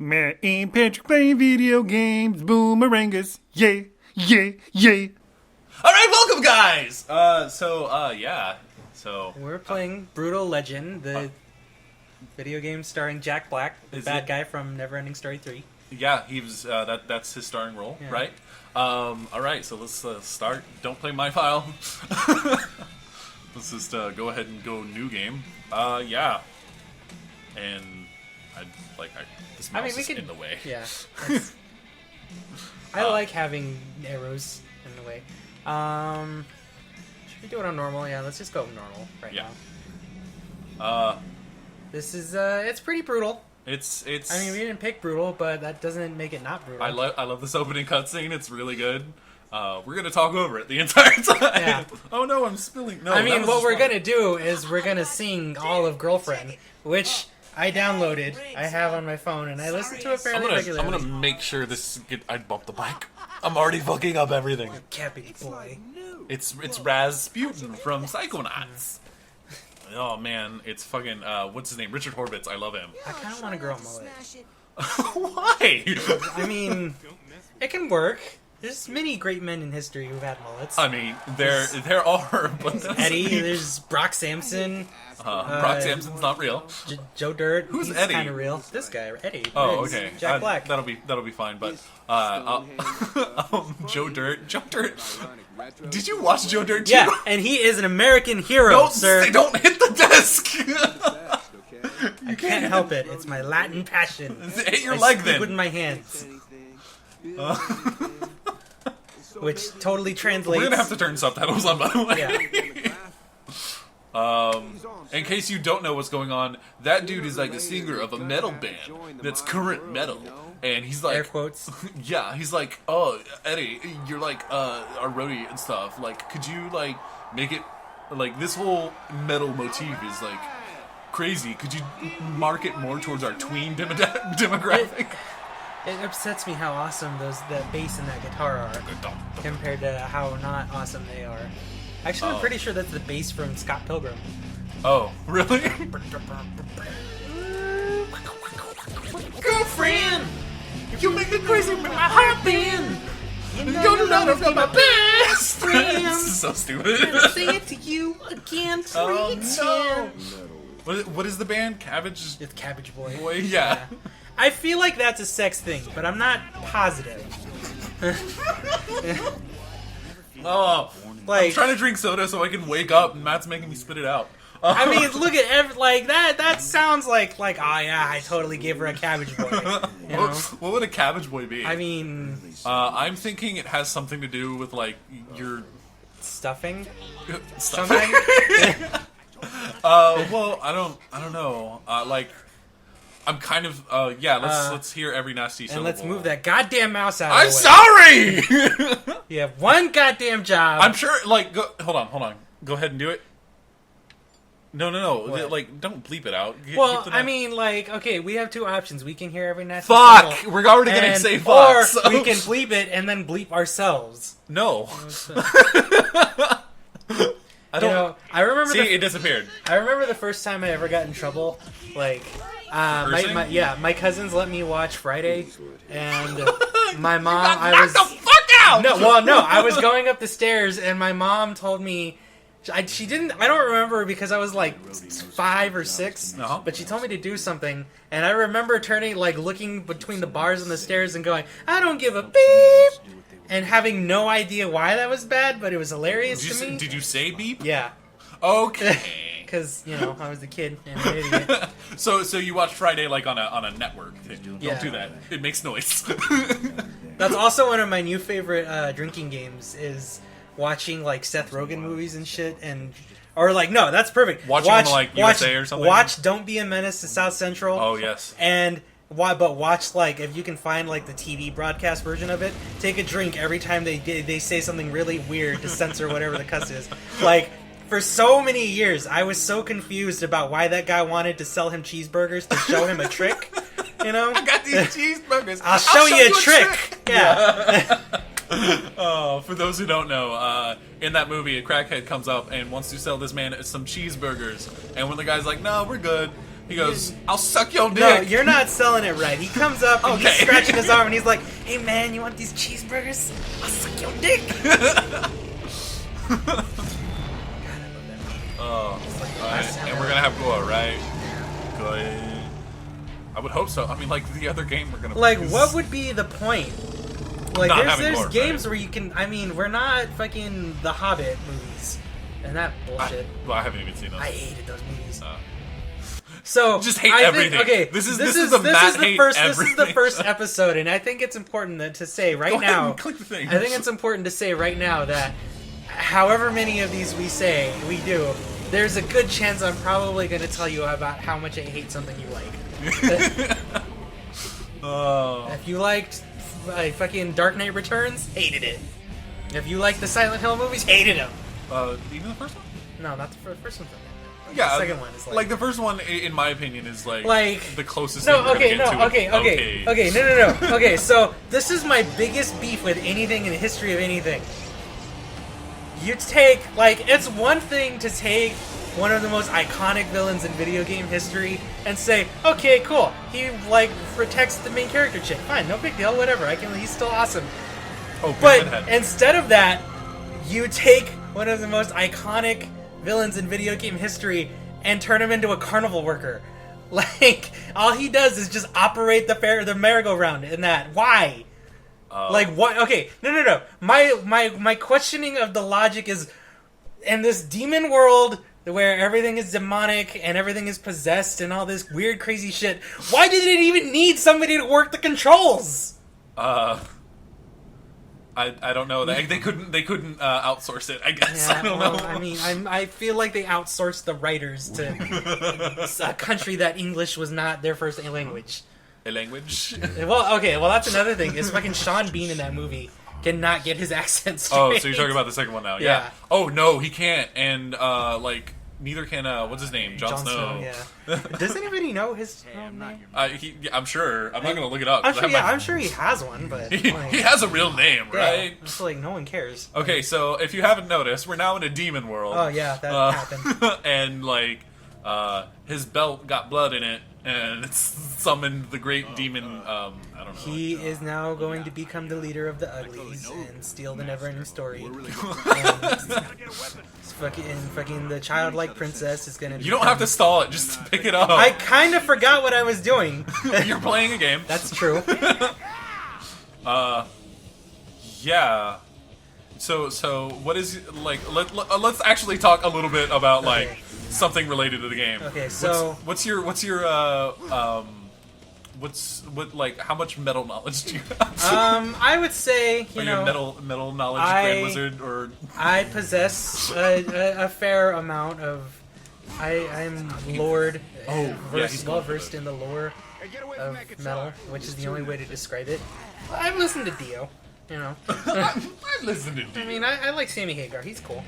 Man, and Patrick playing video games, Boomerangers, yeah, yeah, yeah. All right, welcome, guys. So We're playing Brutal Legend, the video game starring Jack Black, the bad guy from Neverending Story 3. yeah, he was. That's his starring role, Yeah. right? All right, so let's start. Don't play my file. Let's just go ahead and go new game. Yeah, and this mouse is in the way. Yeah. I like having arrows in the way. Should we do it on normal? Yeah, let's just go normal right now. This is it's pretty brutal. It's. I mean, we didn't pick brutal, but that doesn't make it not brutal. I love this opening cutscene. It's really good. We're gonna talk over it the entire time. Yeah. Oh no, I'm spilling. No, I mean, what we're gonna do is we're gonna sing all of Girlfriend, which I downloaded. I have on my phone, and I listen to it fairly regularly. I'm gonna make sure I bump the mic. I'm already fucking up everything. Cappy boy. It's Rasputin from Psychonauts. Oh man, it's fucking what's his name? Richard Horvitz. I love him. I kind of want to grow a mullet. Why? I mean, it can work. There's many great men in history who've had mullets. I mean, there are, but Eddie, there's Brock Samson. Brock Samson's not real. Joe Dirt. Who's he's Eddie? Kind of real. This guy, Eddie. Oh, Riggs, okay. Jack Black. That'll be fine. But Joe Dirt. Did you watch Joe Dirt too? Yeah, and he is an American hero, sir. Don't hit the desk. I can't help it. It's my Latin passion. Hit your I leg speak then. with my hands. Which totally translates. We're gonna have to turn subtitles on, by the way. Yeah. In case you don't know what's going on, that dude is like a singer of a metal band that's current metal, and he's like, Air quotes. yeah, he's like, oh, Eddie, you're like our roadie and stuff. Like, could you like make it like this whole metal motif is like crazy? Could you market more towards our tween demographic? It upsets me how awesome that bass and that guitar are compared to how not awesome they are. Actually, I'm pretty sure that's the bass from Scott Pilgrim. Oh, really? Girlfriend, you make me crazy with my heart band. You're none of my best friends. This is so stupid. Never say it to you again. Oh, pretend. no. What is the band? Cabbage? It's Cabbage Boy. Boy? Yeah. I feel like that's a sex thing, but I'm not positive. Oh, Like, I'm trying to drink soda so I can wake up, and Matt's making me spit it out. I mean, look at that. That sounds like oh yeah, I totally gave her a Cabbage Boy. You know? What would a Cabbage Boy be? I mean, I'm thinking it has something to do with like your stuffing. stuff. Something. Well, I don't know. Like, I'm kind of yeah. Let's hear every nasty syllable. And let's move that goddamn mouse out. I'm of the sorry. way. You have one goddamn job. I'm sure. Like, hold on. Go ahead and do it. No. What? Like, don't bleep it out. Well, I mean, like, okay, we have two options. We can hear every nasty fuck. syllable, We're already gonna say fuck. or so- we can bleep it and then bleep ourselves. No. I You don't. know, I remember. See, it disappeared. I remember the first time I ever got in trouble. Like, my cousins let me watch Friday, and my mom. I was the fuck out. no. I was going up the stairs, and my mom told me. She didn't. I don't remember because I was like 5 or 6. Uh-huh. But she told me to do something, and I remember turning, like, looking between the bars on the stairs and going, "I don't give a beep," and having no idea why that was bad, but it was hilarious to me. Did you say beep? Yeah. Okay. Because, I was a kid and an idiot. So you watch Friday like on a network thing. Yeah. Don't do that. It makes noise. That's also one of my new favorite drinking games is watching, like, Seth Rogen movies and shit. Or, like, no, that's perfect. Watching on, like, USA or something? Watch Don't Be a Menace to South Central. Oh, yes. But watch, like, if you can find, like, the TV broadcast version of it, take a drink every time they say something really weird to censor whatever the cuss is. Like, for so many years, I was so confused about why that guy wanted to sell him cheeseburgers to show him a trick, you know? I got these cheeseburgers. I'll show you a trick! Yeah. Oh, for those who don't know, in that movie, a crackhead comes up and wants to sell this man some cheeseburgers. And when the guy's like, no, we're good, He goes, "I'll suck your dick." No, you're not selling it right. He comes up and he's Okay. scratching his arm and he's like, "Hey man, you want these cheeseburgers? I'll suck your dick." Oh, It's like the alright. best time And we're ever. gonna have Goa, right? Good. I would hope so. I mean, like the other game we're gonna Like, play is- what would be the point? Like, Not there's having lore, games right? where you can. I mean, we're not fucking The Hobbit movies and that bullshit. Well, I haven't even seen those. I hated those movies. Uh, So Just hate I everything. Think, okay, This is the Matt hate first. This is the everything. first episode, and I think it's important to say right Go ahead now. and click the thing. I think it's important to say right now that however many of these we do, there's a good chance I'm probably going to tell you about how much I hate something you like. Oh. If you liked fucking Dark Knight Returns, hated it. If you liked the Silent Hill movies, hated them. Even the first one? No, not the first one. Yeah. The second one is like the first one, in my opinion, is like the closest. No, thing we're okay, gonna no, get to okay, no. Okay, so this is my biggest beef with anything in the history of anything. You take, like, it's one thing to take one of the most iconic villains in video game history and say, okay, cool, he, like, protects the main character chick. Fine, no big deal, whatever, he's still awesome. Oh, But Pinhead. instead of that, you take one of the most iconic villains in video game history and turn him into a carnival worker. Like, all he does is just operate the merry-go-round in that. Why? Like, what? Okay, no. My questioning of the logic is, in this demon world where everything is demonic and everything is possessed and all this weird, crazy shit, why did it even need somebody to work the controls? I don't know. They couldn't outsource it. I guess I don't know. I mean, I feel like they outsourced the writers to a country that English was not their first language. A language. Well, okay, that's another thing. Is fucking Sean Bean in that movie cannot get his accent straight. Oh, so you're talking about the second one now? Yeah. Oh no, he can't, and like neither can what's his name? Jon Snow. Yeah. Does anybody know his real name? I'm sure. I'm not gonna look it up. I'm 'cause sure. I Yeah, might- I'm sure he has one, but He like, has a real name, yeah, right? it's like no one cares. Okay, so if you haven't noticed, we're now in a demon world. Oh yeah, that happened. And like, his belt got blood in it, and it's summoned the great demon. I don't know. He is now going to become the leader of the Uglies and steal the never-ending story. Fucking the childlike princess is gonna. You don't have to stall it; just pick it up. I kind of forgot what I was doing. You're playing a game. That's true. Yeah. So what is like? Let's actually talk a little bit about like Okay. something related to the game. Okay, so- what's your like how much metal knowledge do you have? I would say Are you a metal knowledge I- Grand Wizard or I possess a fair amount of. I'm lord. Oh, yeah, he's well going for versed it. in the lore of metal, which is the only way to describe it. I've listened to Dio. You know, I listened to I you. mean, I like Sammy Hagar. He's cool.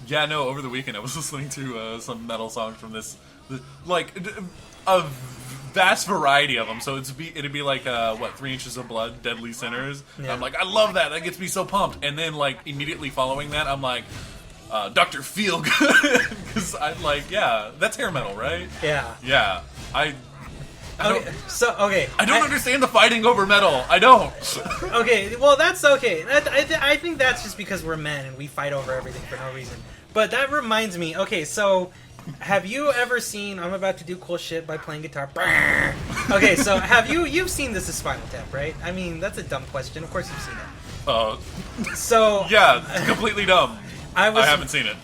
Yeah, no. Over the weekend, I was listening to some metal songs from like a vast variety of them. So it'd be like 3 Inches of Blood, Deadly Sinners. Yeah. I'm like, I love that. That gets me so pumped. And then like immediately following that, I'm like, Dr. Feelgood, because I'm like, yeah, that's hair metal, right? Yeah. Yeah, I Okay. So okay. I don't understand the fighting over metal. I don't. Okay, well that's okay. I think that's just because we're men and we fight over everything for no reason. But that reminds me. Okay, so have you ever seen? I'm about to do cool shit by playing guitar. Okay, so you've seen This Is Spinal Tap, right? I mean, that's a dumb question. Of course you've seen it. So Yeah, it's completely dumb. I haven't seen it.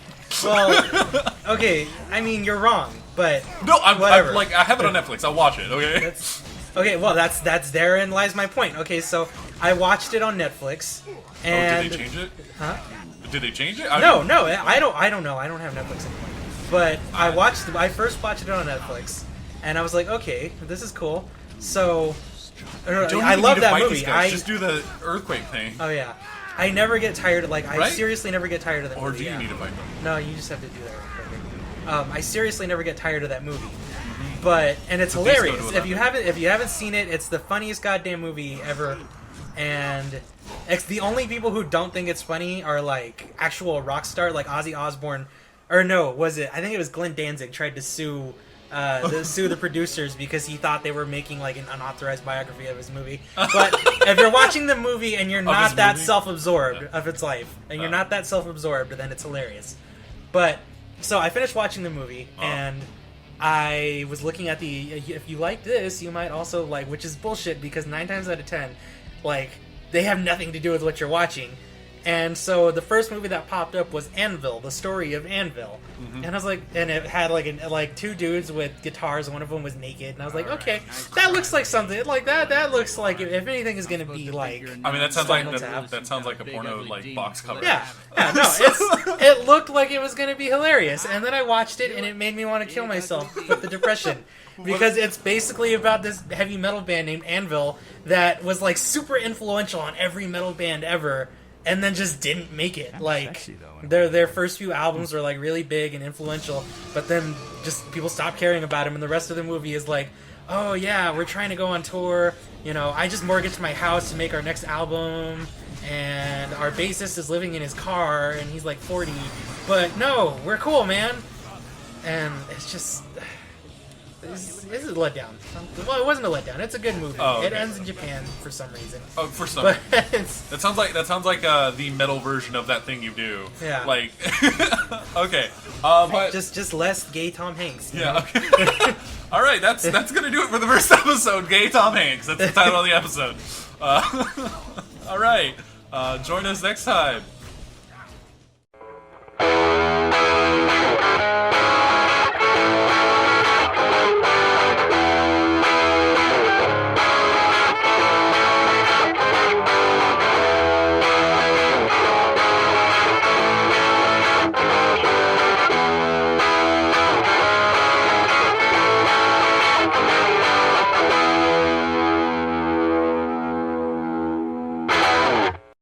Well, okay. I mean, you're wrong, but No, whatever. I have it on Netflix. I'll watch it. Okay. That's okay. Well, that's therein lies my point. Okay, so I watched it on Netflix, and Did they change it? Huh? Did they change it? No, I don't know. I don't have Netflix anymore. But I first watched it on Netflix, and I was like, okay, this is cool. So Don't I even love need to that fight movie. these guys. Just do the earthquake thing. Oh yeah, I never get tired of I Right? seriously never get tired of that Or movie. do you yeah. need to fight them? No, you just have to do that. I seriously never get tired of that movie. But it's So please go hilarious. to If you haven't seen it, it's the funniest goddamn movie ever. And the only people who don't think it's funny are like actual rock star, like Ozzy Osbourne or no, was it? I think it was Glenn Danzig tried to sue the producers because he thought they were making like an unauthorized biography of his movie. But if you're watching the movie and you're not that self-absorbed of its life, and you're not that self-absorbed, then it's hilarious. But so I finished watching the movie and I was looking at the if you like this, you might also like, which is bullshit because 9 times out of 10, like they have nothing to do with what you're watching. And so the first movie that popped up was Anvil, the story of Anvil. And I was like, and it had like 2 dudes with guitars, and one of them was naked. And I was like, okay, that looks like something like that. That looks like if anything is going to be like. I mean, that sounds like that sounds like a porno like box cover. Yeah, no, it looked like it was going to be hilarious. And then I watched it, and it made me want to kill myself with the depression. Because it's basically about this heavy metal band named Anvil that was like super influential on every metal band ever. And then just didn't make it. Like their first few albums were like really big and influential, but then just people stopped caring about them, and the rest of the movie is like, oh yeah, we're trying to go on tour. You know, I just mortgaged my house to make our next album, and our bassist is living in his car, and he's like 40. But no, we're cool, man. And it's just. This is a letdown. Well, it wasn't a letdown. It's a good movie. Oh, okay. It ends in Japan for some reason. Oh, for some. But that sounds like the metal version of that thing you do. Yeah. Like. Okay. But just less gay Tom Hanks. You yeah. know? Okay. All right. That's gonna do it for the first episode. Gay Tom Hanks. That's the title of the episode. All right. Join us next time.